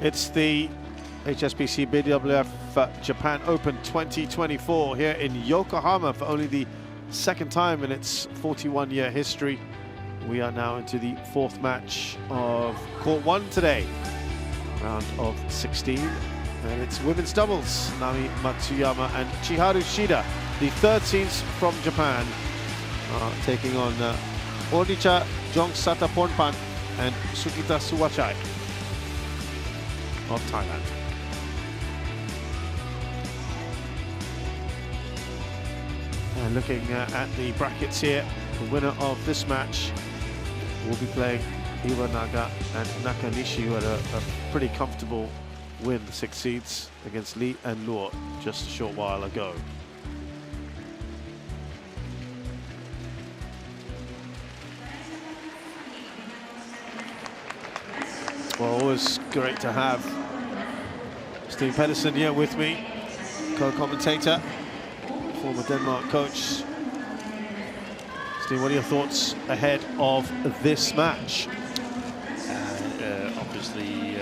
It's the HSBC BWF Japan Open 2024 here in Yokohama for only the second time in its 41-year history. We are now into the fourth match of Court 1 today, round of 16. And it's women's doubles, Nami Matsuyama and Chiharu Shida, the third seeds from Japan, taking on Jongsathapornparn and Suwachai of Thailand. And looking at the brackets here, the winner of this match will be playing Iwanaga and Nakanishi, who had a pretty comfortable win, the 6 seeds against Lee and Luo just a short while ago. Well, always great to have Steve Pedersen here with me, co-commentator, former Denmark coach. Steve, what are your thoughts ahead of this match? Obviously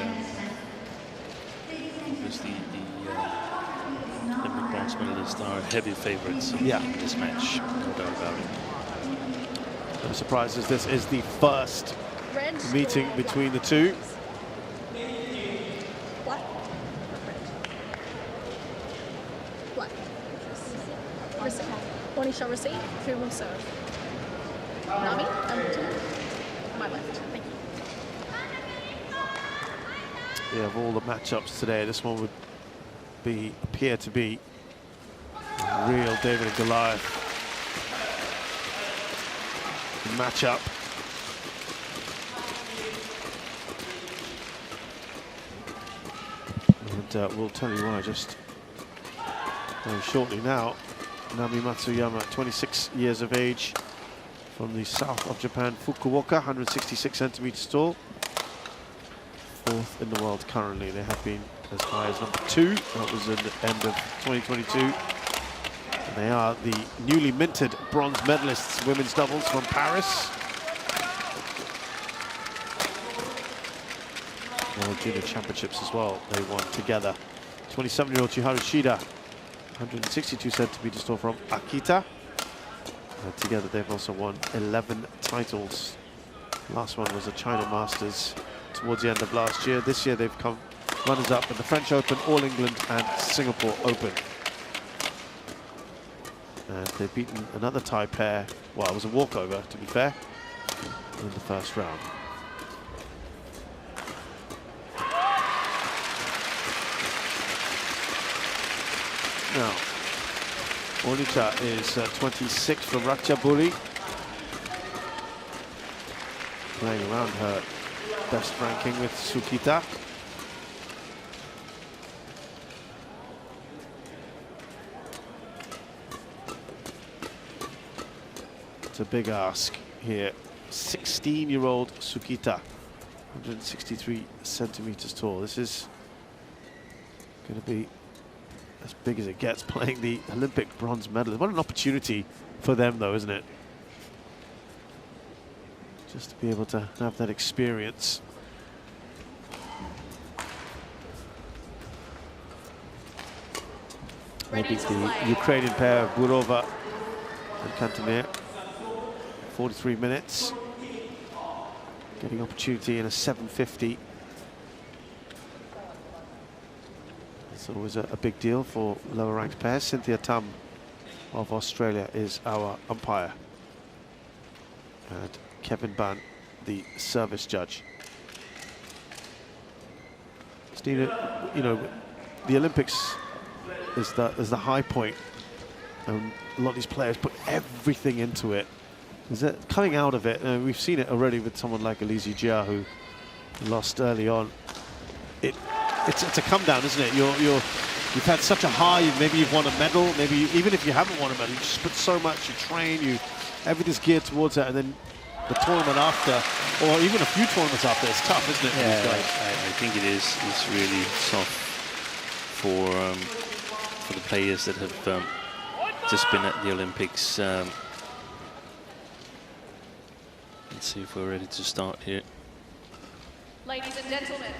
the bronze medalists are heavy favorites in this match, no doubt about it. No surprises, this is the first meeting between the two. One shall receive, who will serve? Nami, and to my left. Thank you. Yeah, of all the matchups today, this one would appear to be a real David and Goliath matchup. And we'll tell you why just very shortly now. Nami Matsuyama, 26 years of age, from the south of Japan, Fukuoka, 166 centimeters tall. Fourth in the world currently. They have been as high as number 2. That was in the end of 2022. And they are the newly minted bronze medalists, women's doubles from Paris. World Junior Championships as well, they won together. 27-year-old Chiharu Shida, 162 centimeters tall from Akita. Together they've also won 11 titles. Last one was a China Masters towards the end of last year. This year they've come runners-up in the French Open, All England and Singapore Open. And they've beaten another Thai pair, well, it was a walkover to be fair, in the first round. Now, Onita is 26 from Ratchaburi, playing around her best ranking with Sukita. It's a big ask here. 16-year-old Sukita, 163 centimeters tall. This is going to be as big as it gets, playing the Olympic bronze medal. What an opportunity for them, though, isn't it? Just to be able to have that experience. Maybe the Ukrainian pair of Burova and Kantemir. 43 minutes. Getting opportunity in a 750. It's always a big deal for lower ranked pairs. Cynthia Tam of Australia is our umpire. And Kevin Ban, the service judge. Steve, you know, the Olympics is the high point, and a lot of these players put everything into it. Is it coming out of it? We've seen it already with someone like Elise Jia, who lost early on. It's a come down, isn't it? You've had such a high. Maybe you've won a medal. Maybe even if you haven't won a medal, you just put so much. You train. Everything's geared towards it, and then the tournament after, or even a few tournaments after, it's tough, isn't it? Yeah, I think it is. It's really tough for the players that have just been at the Olympics. Let's see if we're ready to start here. Ladies and gentlemen,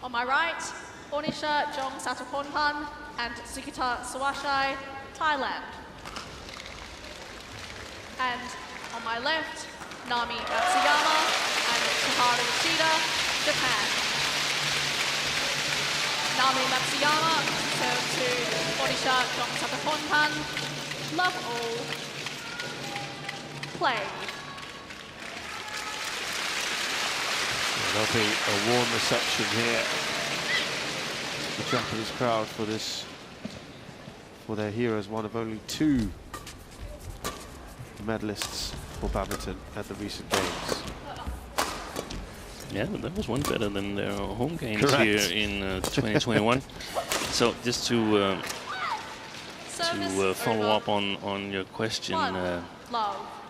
on my right, Ornisha Jongsathapornparn and Suwachai, Thailand. And on my left, Nami Matsuyama and Shida, Japan. Nami Matsuyama serve to Ornisha Jongsathapornparn. Love all. Play. There'll be a warm reception here. The Japanese crowd for this, for their heroes, one of only 2 medalists for badminton at the recent games. Yeah, but that was one better than their home games Correct. here in 2021. So just to follow up on your question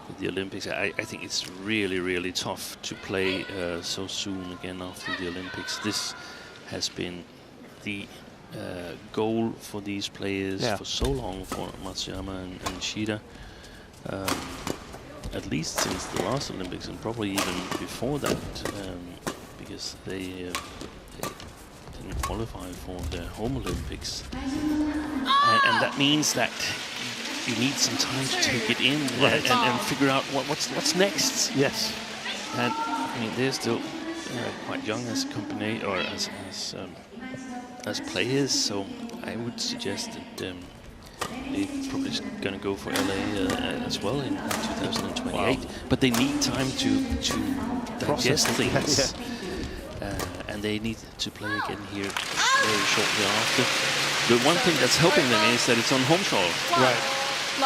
with the Olympics, I think it's really, really tough to play so soon again after the Olympics. This has been the goal for these players for so long, for Matsuyama and Shida. At least since the last Olympics, and probably even before that, because they didn't qualify for their home Olympics. And that means that you need some time to take it in and figure out what's next. Yes. And I mean, they're still quite young as a company, or as players, so I would suggest that they're probably going to go for LA as well in 2028. Wow. But they need time to digest things. And they need to play again here very shortly after. The one thing that's helping them is that it's on home soil. Right.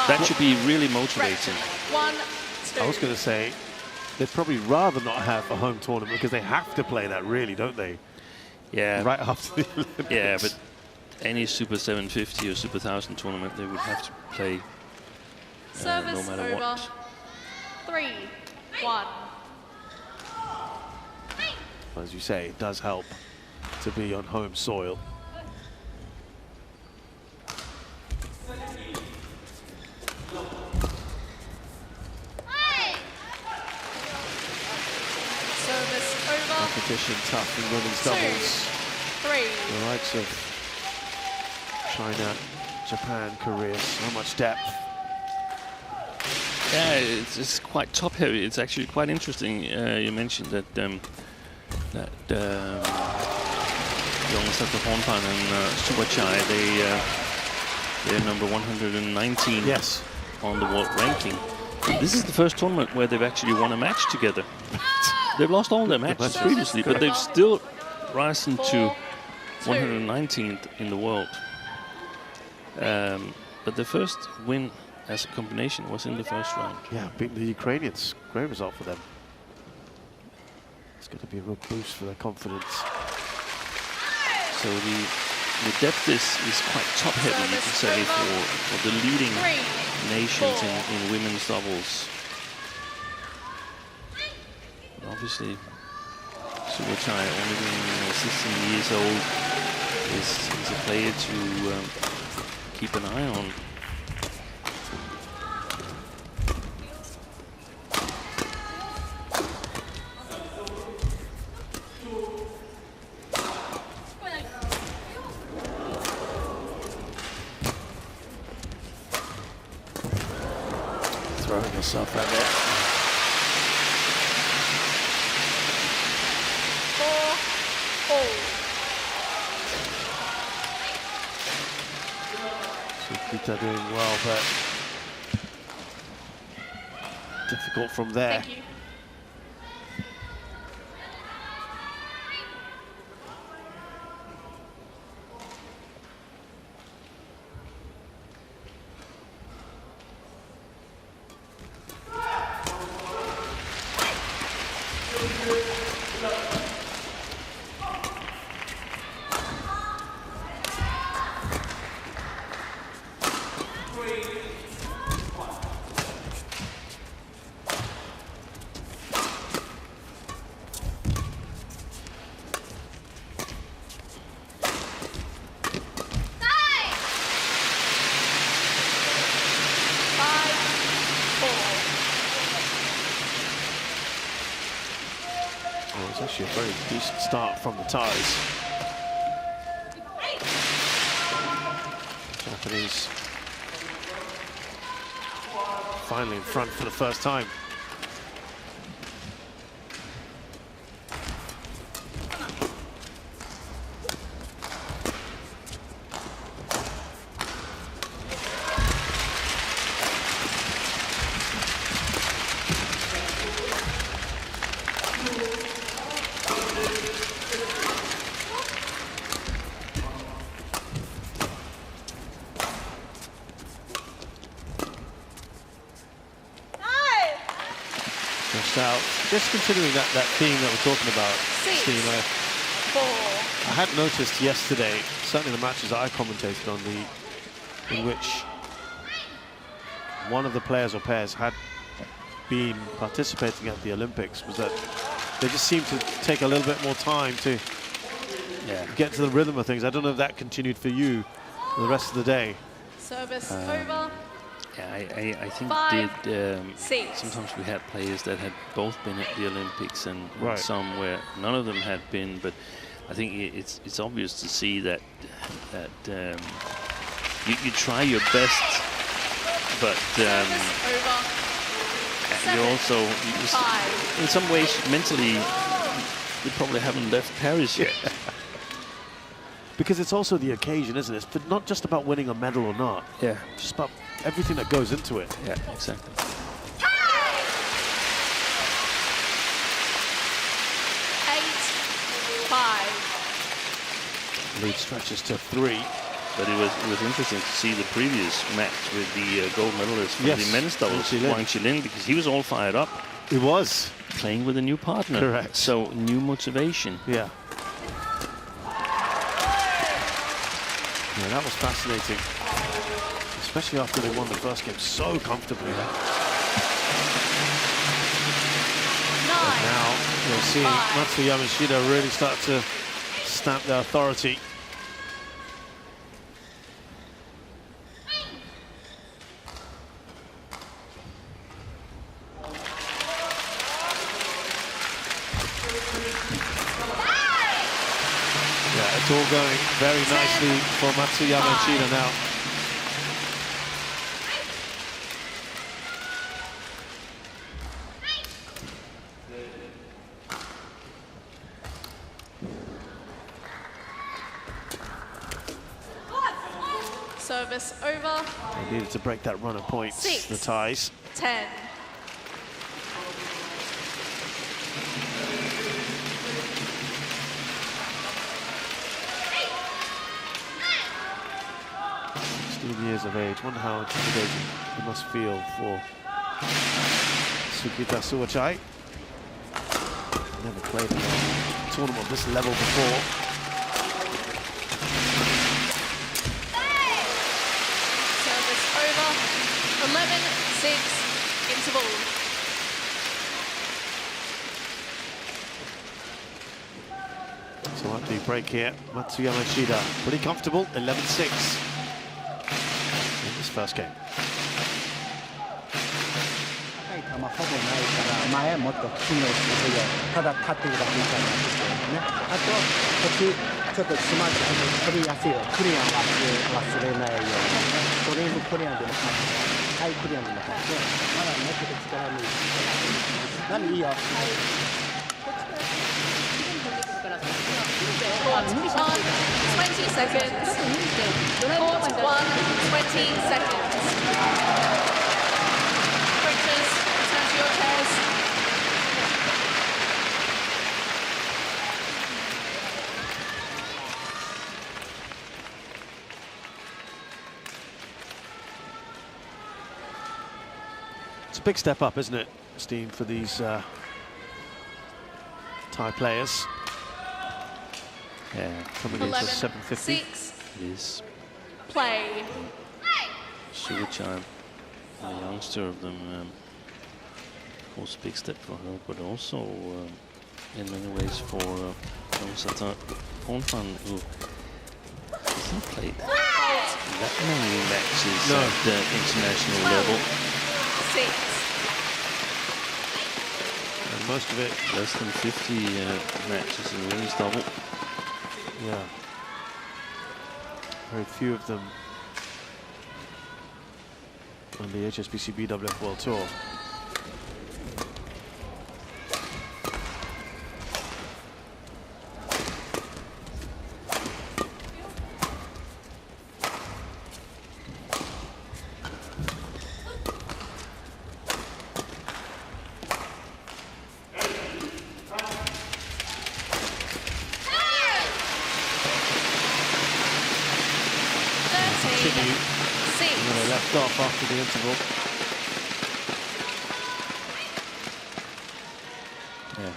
That should be really motivating. I was going to say, they'd probably rather not have a home tournament because they have to play that, really, don't they? Yeah. Right after the Olympics. Yeah, but any Super 750 or Super 1000 tournament, they would have to play no matter over. what. 3-1. As you say, it does help to be on home soil. Service over. Competition tough in women's doubles. 3. The likes of China, Japan, Korea, so much depth. Yeah, it's quite top heavy. It's actually quite interesting. You mentioned that Jongsathapornparn and Suwachai, they're number 119 on the world ranking. This is the first tournament where they've actually won a match together. They've lost all their matches previously, but they've still risen to 119th in the world. But the first win as a combination was in the first round. Yeah, beating the Ukrainians. Great result for them. It's going to be a real boost for their confidence. So the depth is quite top heavy, you can say, for the leading nations in women's doubles. But obviously, Suwachai, only being 16 years old, is a player to keep an eye on. Throwing herself at it. 4-all. Kita doing well, but difficult from there. Thank you. Well, it's actually a very decent start from the ties. Japanese finally in front for the first time. Out. Just considering that theme that we're talking about, Steve, I had noticed yesterday, certainly the matches that I commentated on, in which one of the players or pairs had been participating at the Olympics, was that they just seemed to take a little bit more time to get to the rhythm of things. I don't know if that continued for you the rest of the day. Service over. Yeah, I think sometimes we had players that had both been at the Olympics and some where none of them had been, but I think it's obvious to see that you try your best, but you also in some ways mentally you probably haven't left Paris yet. Because it's also the occasion, isn't it? It's not just about winning a medal or not. Yeah. It's just about everything that goes into it. Yeah, exactly. 8-5. Lead stretches to 3. But it was interesting to see the previous match with the gold medalist for the men's doubles, Wang Qilin, because he was all fired up. He was. Playing with a new partner. Correct. So, new motivation. Yeah. Yeah, that was fascinating, especially after they won the first game so comfortably. And now you're seeing Matsuyama and Shida really start to stamp their authority. It's all going very nicely for Matsuyama and Shida now. Service over. They needed to break that run of points, the ties. 10. Years of age. Wonder how intimidating it must feel for Suwachai. Never played in a tournament of this level before. Service over. 11-6 interval. So after you break here, Matsuyama and Shida pretty comfortable. 11-6. First game. ほぼないから前もっと機能してくれただ立ってるだけじゃないですけどね。あと途中ちょっと詰まって取りやすいよ。クリア忘れないように。ドリームクリアでもハイクリアでもまだもっと力抜いて。何いいよ。Court 1, 20 seconds. Court 1, 20 seconds. Sprinters, return to your chairs. It's a big step up, isn't it, Steen, for these Thai players? Yeah, coming in for 750. It is. Play. Suwachai, the youngster of them, of course, a big step for her, but also in many ways for Jongsathapornparn, who hasn't played that many matches at the international level. 6. And most of it. Less than 50 matches in women's double. Yeah. Very few of them on the HSBC BWF World Tour. Off after the interval. Yeah.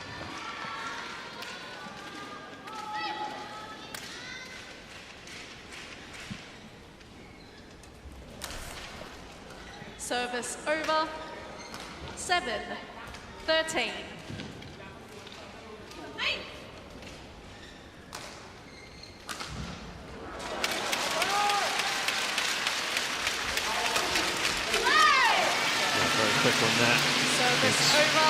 Service over. 7-13. Quick on that. Service over.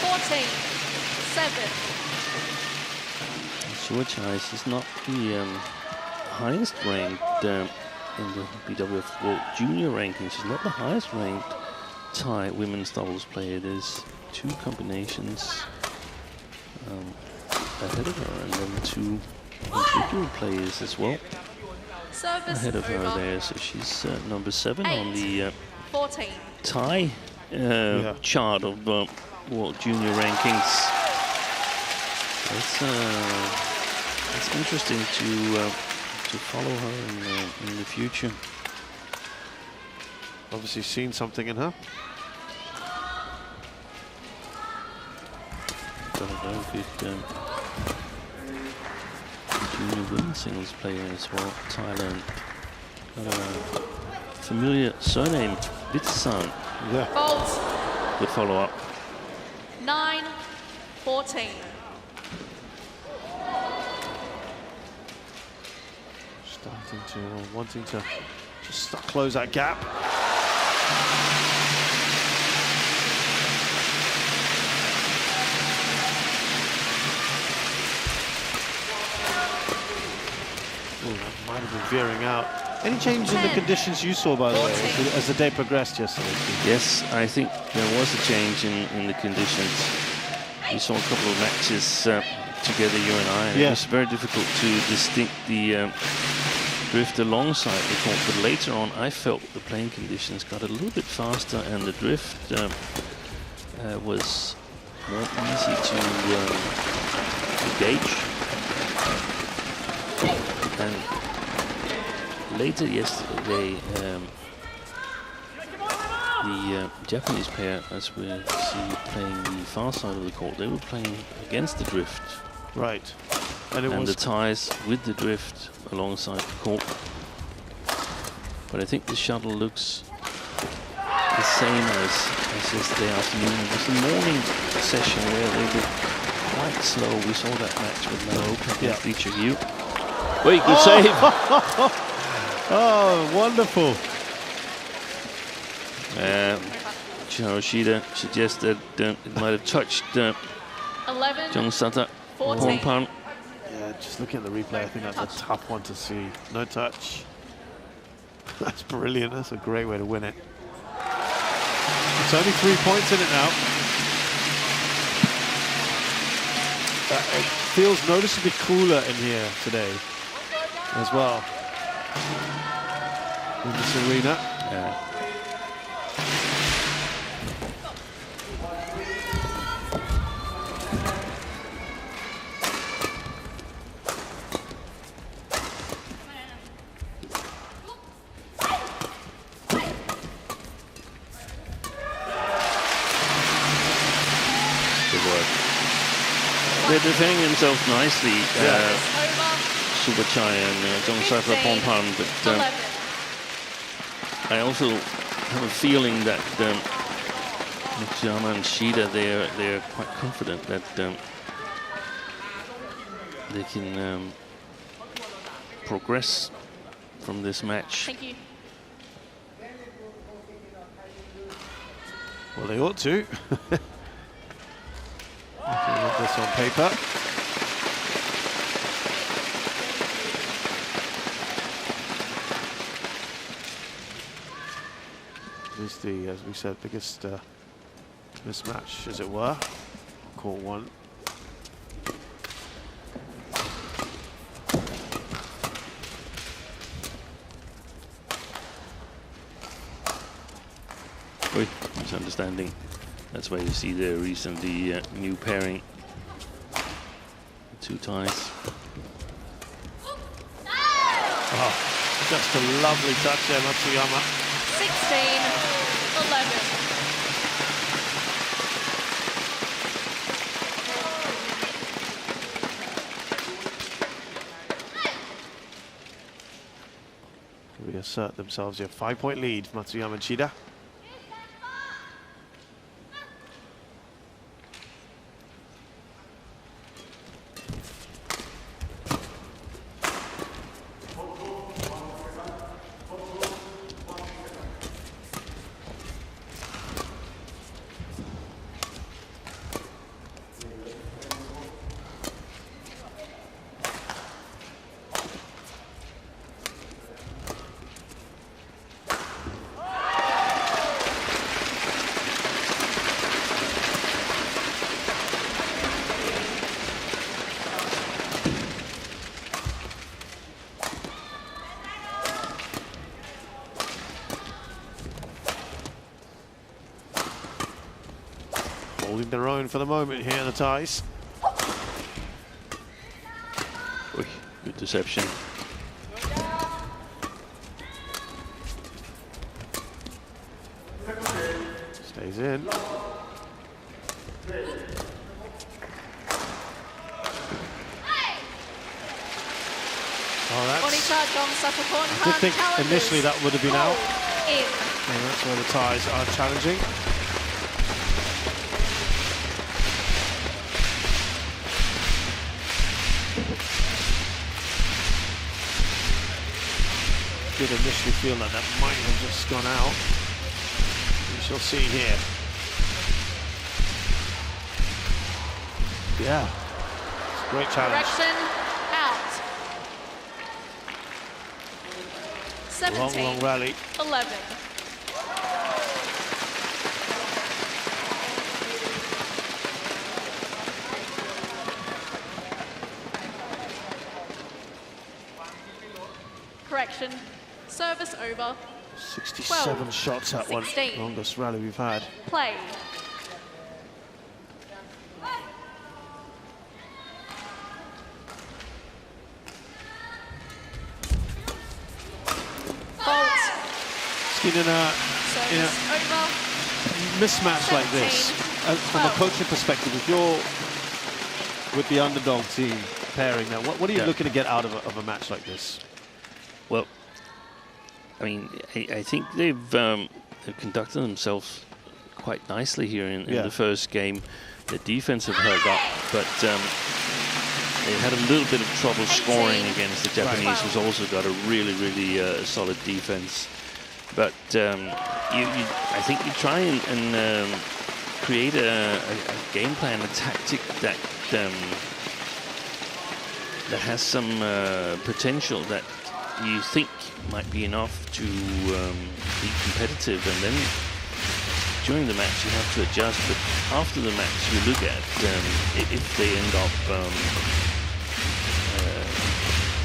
14-7. Suwachai is not the highest ranked in the BWF World Junior ranking. She's not the highest ranked Thai women's doubles player. There's 2 combinations ahead of her, and then 2 individual players as well Service ahead of her over. there. So she's number 7 on the 14. Thai chart of World Junior rankings. It's interesting to follow her in the future. Obviously seen something in her. Got a very good junior women's singles player as well. Thailand. Got a familiar surname, Vitsan. Yeah. Fault. Good follow up. 9-14. Wanting to just close that gap. Oh, that might have been veering out. Any change in the conditions you saw, by the way, as the day progressed yesterday? Yes, I think there was a change in the conditions. We saw a couple of matches together, you and I, and it was very difficult to distinct the drift alongside the court, but later on I felt the playing conditions got a little bit faster and the drift was more easy to gauge. And later yesterday, the Japanese pair, as we see playing the far side of the court, they were playing against the drift. Right. And the Thais with the drift alongside the court. But I think the shuttle looks the same as yesterday afternoon. It was the morning session where they were quite slow. We saw that match with Naoka against each of you. Wait, good save! Oh, wonderful. Shida suggested it might have touched 11. Jongsathapornparn. Yeah, just looking at the replay, I think that's a tough one to see. No touch. That's brilliant. That's a great way to win it. It's only 3 points in it now. It feels noticeably cooler in here today as well. In this arena. Yeah. They're defending themselves nicely, Suwachai and Jongsathapornparn, but I also have a feeling that Matsuyama and Shida, they're quite confident that they can progress from this match. Thank you. Well, they ought to. this on paper. This is the, as we said, biggest mismatch, as it were. Court 1. Misunderstanding. That's why you see the recently new pairing. 2 ties. Oh, just a lovely touch there, Matsuyama. 16-11. Reassert themselves here. 5-point lead for Matsuyama and Shida. Holding their own for the moment here in the ties. Oy, good deception. Stays in. Oh, that's... Jongsathapornparn I did think initially that would have been out. In. And that's where the ties are challenging. Did initially feel like that might have just gone out. We shall see here. Yeah, it's a great challenge. Correction, out. 17, Long rally. 11. Correction. Service over. 67 12, shots at 16. one. Longest rally we've had. Play. Fault. In a Service over. mismatch like this, from a coaching perspective, if you're with the underdog team pairing now, what are you looking to get out of a match like this? Well, I mean, I think they've conducted themselves quite nicely here in the first game. The defense have held up, but they had a little bit of trouble scoring against the Japanese, who's also got a really, really solid defense. But I think you try and create a game plan, a tactic that that has some potential that you think might be enough to be competitive, and then during the match you have to adjust. But after the match you look at if they end up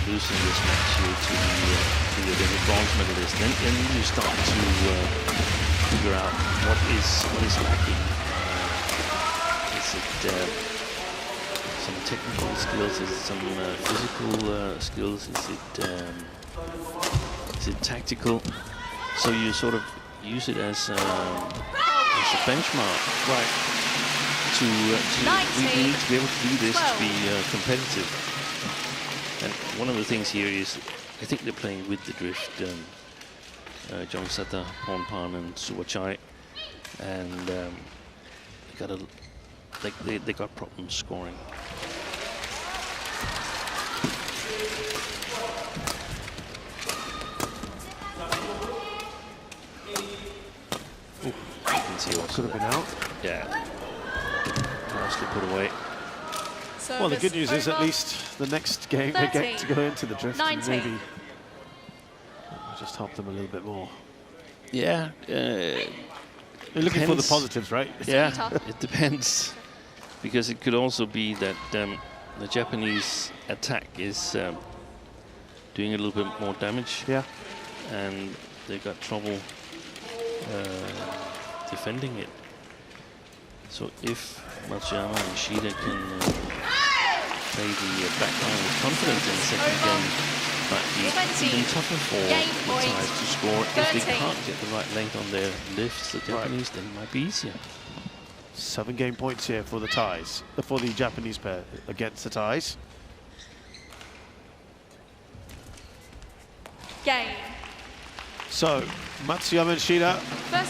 losing this match here to the Olympic bronze medalist, then you start to figure out what is lacking. Is it some technical skills? Is it some physical skills? Is it tactical? So you sort of use it as a benchmark, right? We need to be able to do this to be competitive. And one of the things here is, I think they're playing with the drift, Jongsathapornparn and Suwachai, and they got problems scoring. Could have been out. Yeah, nicely put away. Well, the good news is at least the next game they get to go into the drift and maybe just help them a little bit more. Yeah. You're looking for the positives, right? Yeah, it depends. Because it could also be that the Japanese attack is doing a little bit more damage. Yeah. And they got trouble defending it. So if Matsuyama and Shida can play the backline with confidence in the second game, it might be even tougher for the Thais to score. If they can't get the right length on their lifts, the Japanese, then it might be easier. 7 game points here for the Thais, for the Japanese pair against the Thais. Game. So, Matsuyama and Shida,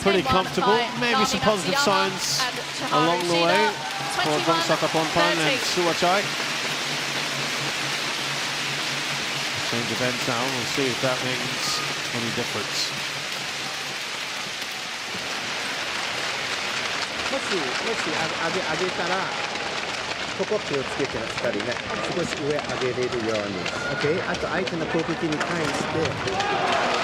pretty comfortable. Maybe some positive signs along the way for Jongsathapornparn and Suwachai. Change of ends now. We'll see if that makes any difference. もし上げたら、ここ気をつけて2人ね、少し上上げれるように、OK？ あと相手の攻撃に対して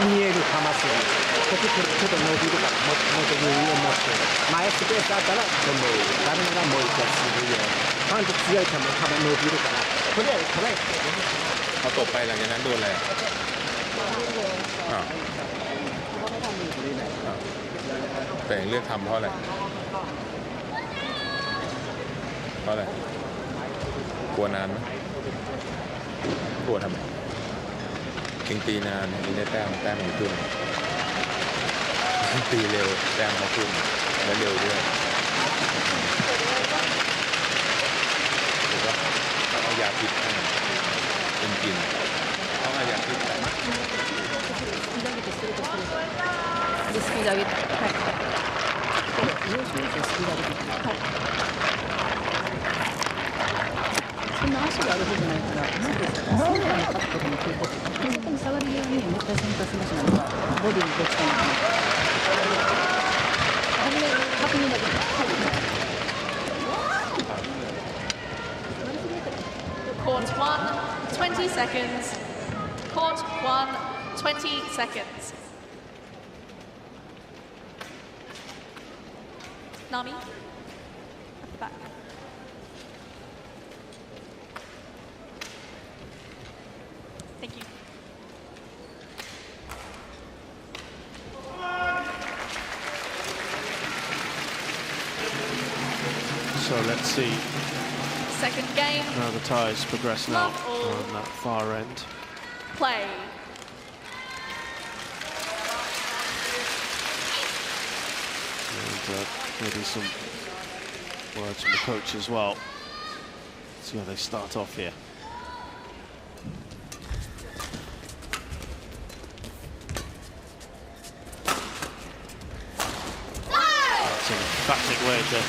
見える浜すぎ、ここちょっと伸びるから、もっと余裕を持って、前スペースあったら今度誰もがもう一回するように、パンと強い球伸びるから、とりあえずトライしてね。เขาตบไปหลังจากนั้นโดนอะไรแต่เลือกทำเพราะอะไรกลัวนานไหมกลัวทำไมเก่งตีนานยิงได้แต้มมันขึ้นตีเร็วแต้มมันขึ้นและเร็วด้วยถูกปะเอายาพิษให้กินเอายาพิษไปスピード上げて。そんな足があるほどじゃないから、なんでそのカットとかの傾向そこに下がるようにもう一回センタースマッシュなのか、ボディにどっちかなのか。確認だけ。Court 1, 20 seconds. Court 1, 20 seconds. Nami, at the back. Thank you. So let's see. Second game. Now the Thais progress now on that far end. Play. And maybe some words from the coach as well. See how they start off here. That's an emphatic way to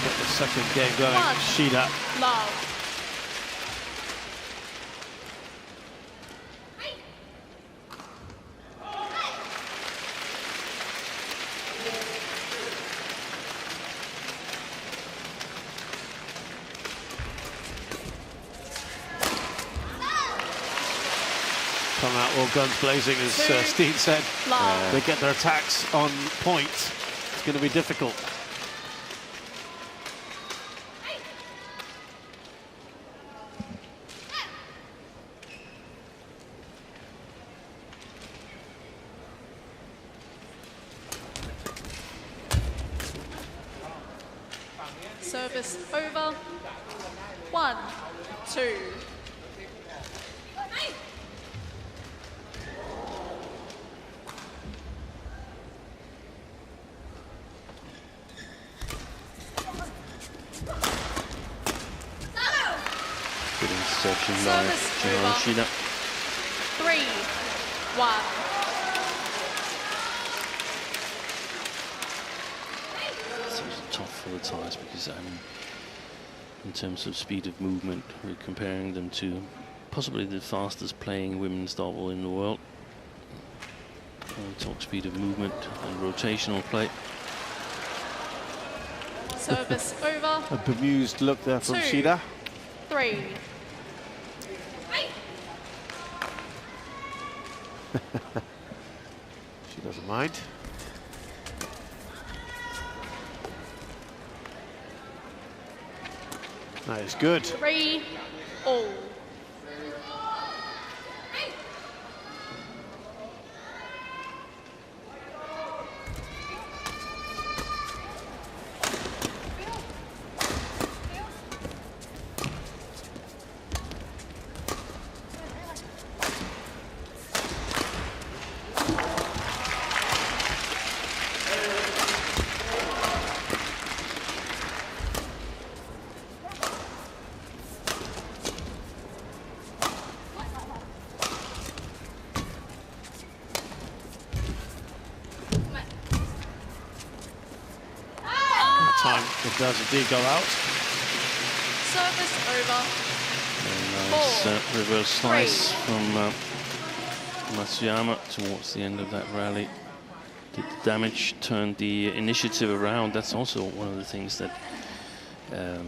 get the second game going. Shida. Love. Come out all guns blazing, as Steen said. They get their attacks on point. It's going to be difficult. Service over. 1, 2. Good interception by Shida. 3, 1. It's tough for the Thais because in terms of speed of movement, we're comparing them to possibly the fastest playing women's double in the world. Talk speed of movement and rotational play. Service over. A bemused look there from Shida. 3. She doesn't mind. That is good. 3 all. It does indeed go out. Service over. Very nice reverse slice from Matsuyama towards the end of that rally. Did the damage, turned the initiative around. That's also one of the things that the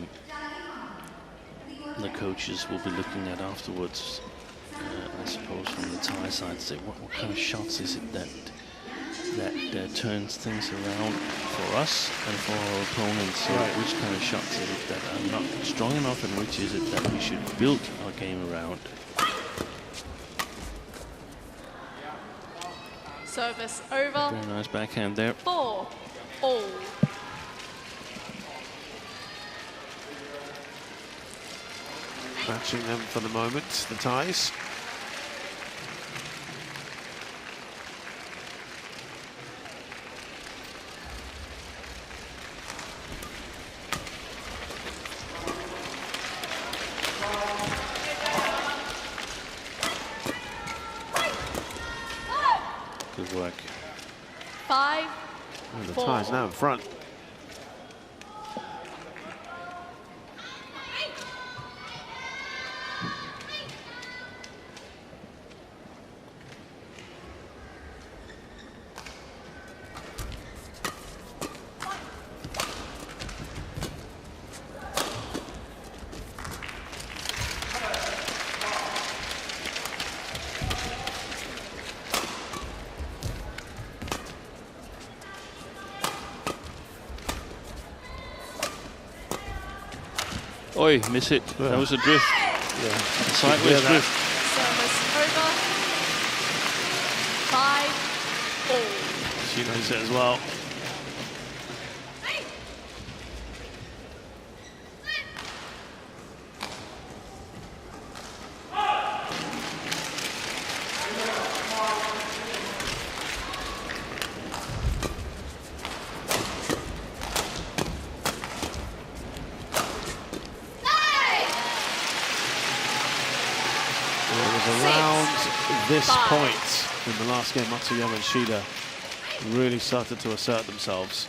coaches will be looking at afterwards. I suppose from the Thai side, say what kind of shots is it that turns things around for us and for our opponents. So which kind of shots is it that are not strong enough, and which is it that we should build our game around? Service over. Very nice backhand there. 4 all. Matching them for the moment, the Thais. Good work. 5 And the 4. Thais now in front. Oi, miss it. Yeah. That was a drift. Yeah. Sideways drift. Service over. 5 all. She knows it as well. This point in the last game, Matsuyama and Shida really started to assert themselves.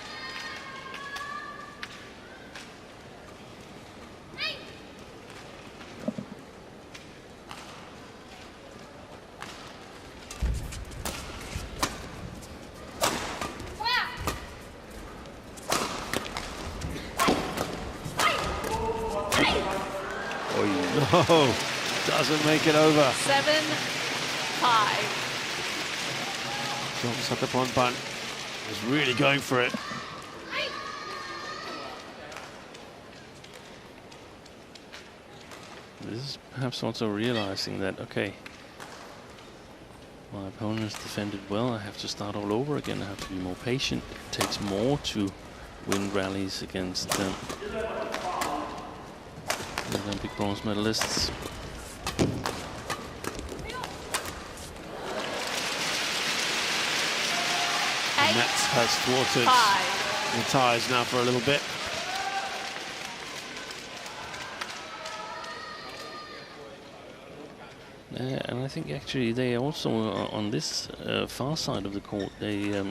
No, doesn't make it over. 7-5. Jongsathapornparn is really going for it. This is perhaps also realizing that, okay, my opponent's defended well, I have to start all over again, I have to be more patient. It takes more to win rallies against the Olympic bronze medalists. The net has thwarted the Thais now for a little bit. And I think actually they also, on this far side of the court, they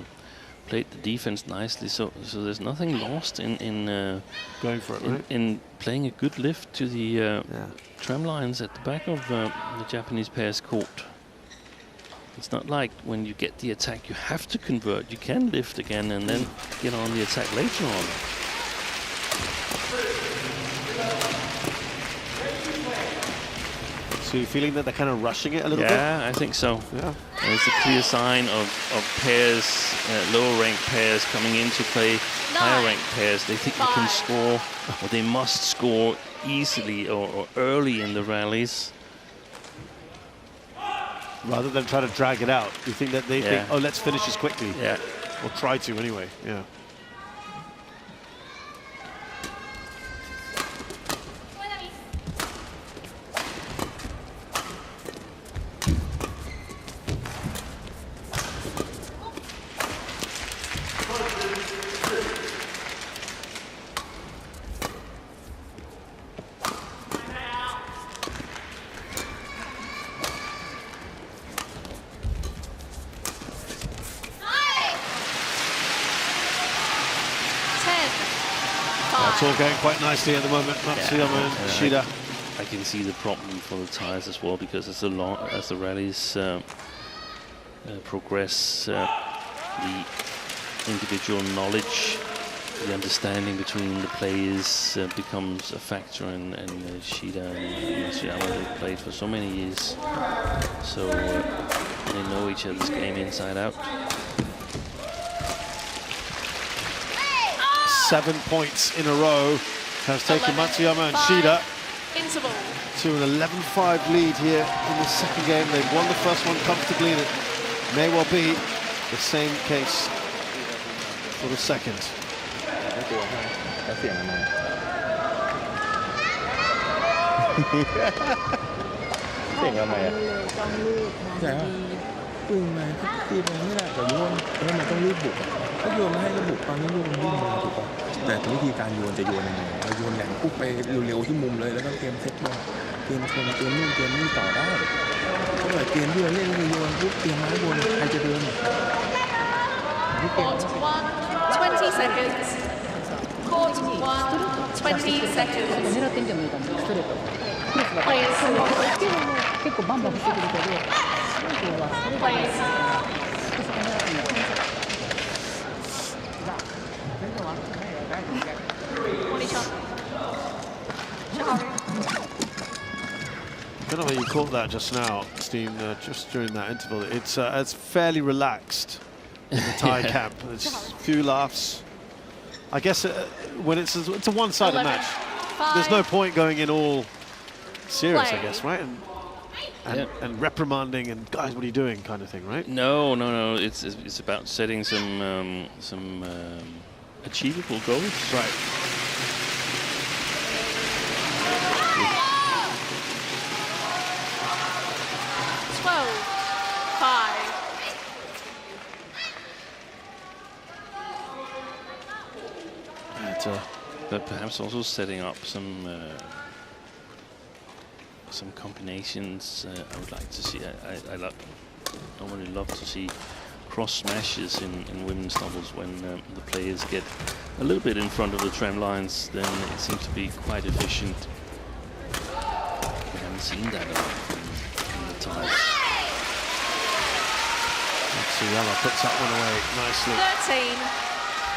played the defense nicely. So there's nothing lost in going for it, right? in playing a good lift to the tram lines at the back of the Japanese pair's court. It's not like when you get the attack, you have to convert. You can lift again and then get on the attack later on. So you're feeling that they're kind of rushing it a little bit? Yeah, I think so. Yeah. It's a clear sign of pairs, lower ranked pairs coming in to play higher ranked pairs. They think they can score, or they must score easily or early in the rallies. Rather than try to drag it out. You think that they think, oh, let's finish this quickly. Yeah. Or try to anyway, yeah. It's all going quite nicely at the moment, Matsuyama and Shida. I can see the problem for the ties as well, because as the rallies progress, the individual knowledge, the understanding between the players becomes a factor, and Shida and Matsuyama, they've played for so many years, so they know each other's game inside out. 7 points in a row has taken Matsuyama and Shida to an 11-5 lead here in the second game. They've won the first one comfortably, and it may well be the same case for the second. Court 1, 20 seconds. Court 1, 20 seconds. 狙ってんじゃないかな、ストレート。クロスが結構バンバン振ってくるけど、ストレートはそれがないから、少し狙ってんだよ。I don't know how you caught that just now, Steen, just during that interval. It's fairly relaxed in the Thai camp. There's a few laughs. I guess when it's a one-sided match, there's no point going in all serious, I guess, right? And reprimanding and guys, what are you doing, kind of thing, right? No. It's about setting some achievable goals. Right. But perhaps also setting up some combinations. I would like to see. I normally love to see cross smashes in women's doubles when the players get a little bit in front of the tram lines. Then it seems to be quite efficient. We haven't seen that a lot in the ties. Matsuyama puts that one away nicely.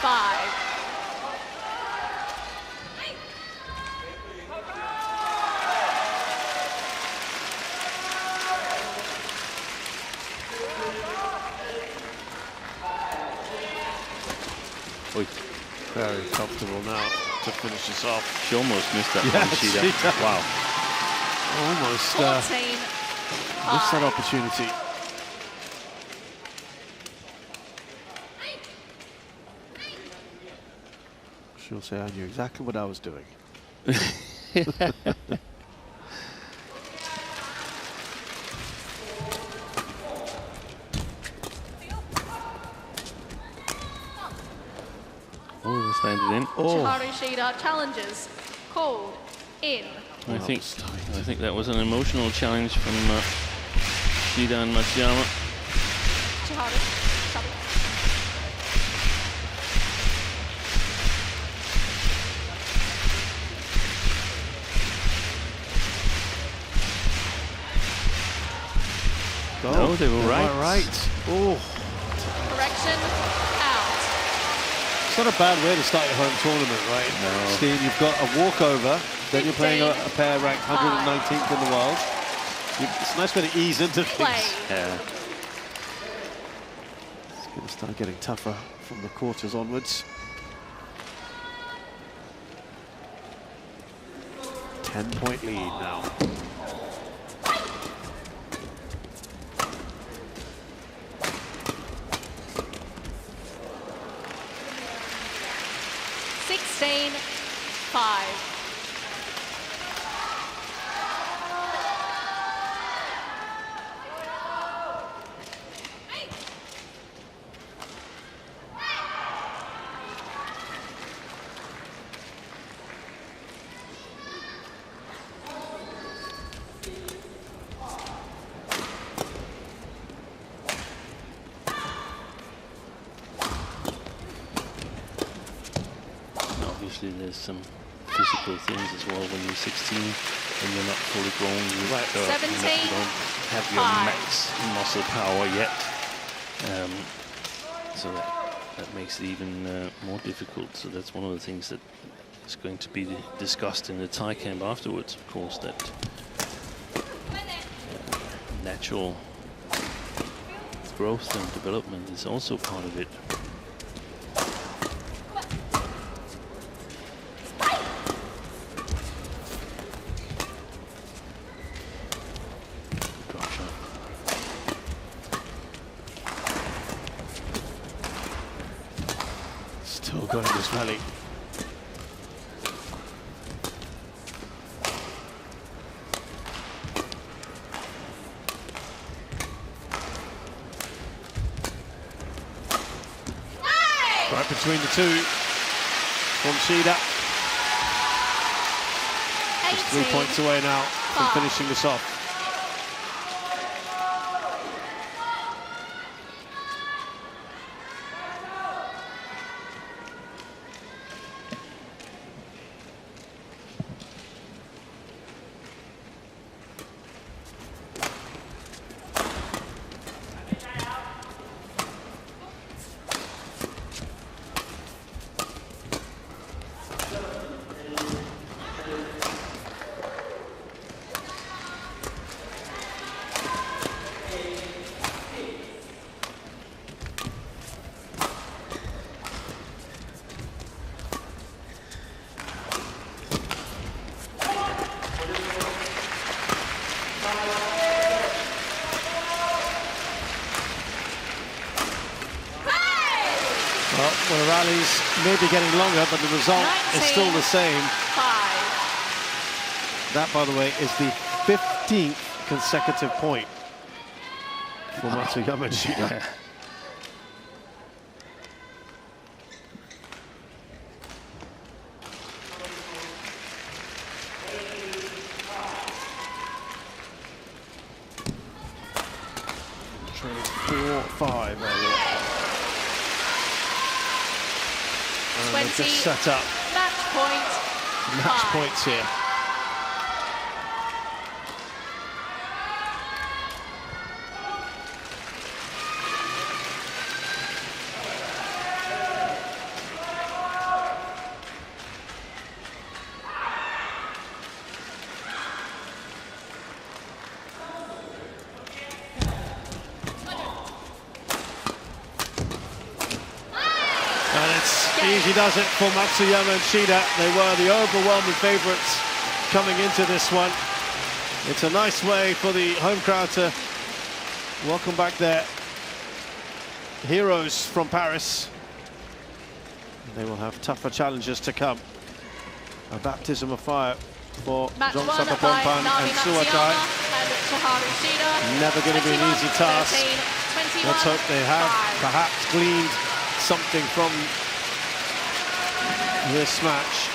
13-5. Very comfortable now to finish this off. She almost missed that one, Shida. Wow. Almost missed that opportunity. She'll say, I knew exactly what I was doing. Standed in. Shida challenges called in. I think that was an emotional challenge from Shida and Matsuyama. No, they were right. Oh. Correction. It's not a bad way to start your home tournament, right? No. Steve, you've got a walkover, then you're playing a pair ranked 119th in the world. It's a nice way to ease into Play. things. Yeah. It's going to start getting tougher from the quarters onwards. 10-point lead now. Obviously, there's some physical things as well when you're 16 and you're not fully grown. You don't have your max muscle power yet, so that makes it even more difficult. So that's one of the things that is going to be discussed in the Thai camp afterwards. Of course, that natural growth and development is also part of it. Still going this rally. Right between the two from Shida. Just 3 points away now from finishing this off. Well, the rallies may be getting longer, but the result is still the same. That, by the way, is the 15th consecutive point for Matsuyama and Shida. Yeah. Trade 4-5 earlier. And they've just set up match points here. Easy does it for Matsuyama and Shida. They were the overwhelming favourites coming into this one. It's a nice way for the home crowd to welcome back their heroes from Paris. They will have tougher challenges to come. A baptism of fire for Jongsathapornparn and Suwachai. Never going to be an easy task. Let's hope they have perhaps gleaned something from this match.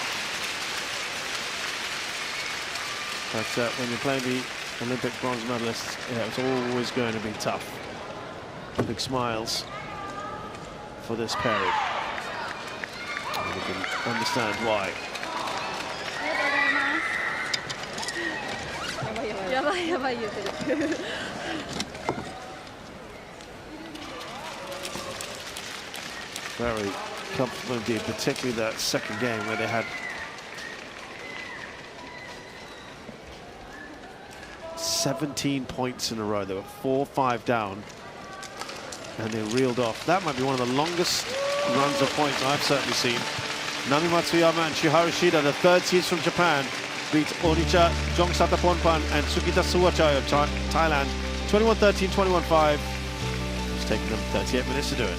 But when you're playing the Olympic bronze medalists, yeah, it's always going to be tough. Big smiles for this pairing. And you can understand why. Very comfortable indeed, particularly that second game where they had 17 points in a row. They were 4-5 down, and they reeled off. That might be one of the longest runs of points I've certainly seen. Nami Matsuyama and Shiharu Shida, the third seeds from Japan, beat Onicha, Jongsathapornparn and Sukita Suwachai of Thailand 21-13, 21-5. It's taken them 38 minutes to do it.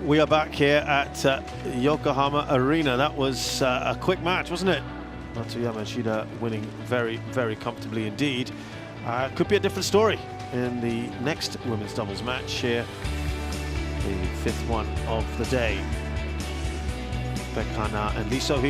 We are back here at Yokohama Arena. That was a quick match, wasn't it? Matsuyama and Shida winning very, very comfortably indeed. Could be a different story in the next women's doubles match here, the fifth one of the day. Bekana and Lee So-hee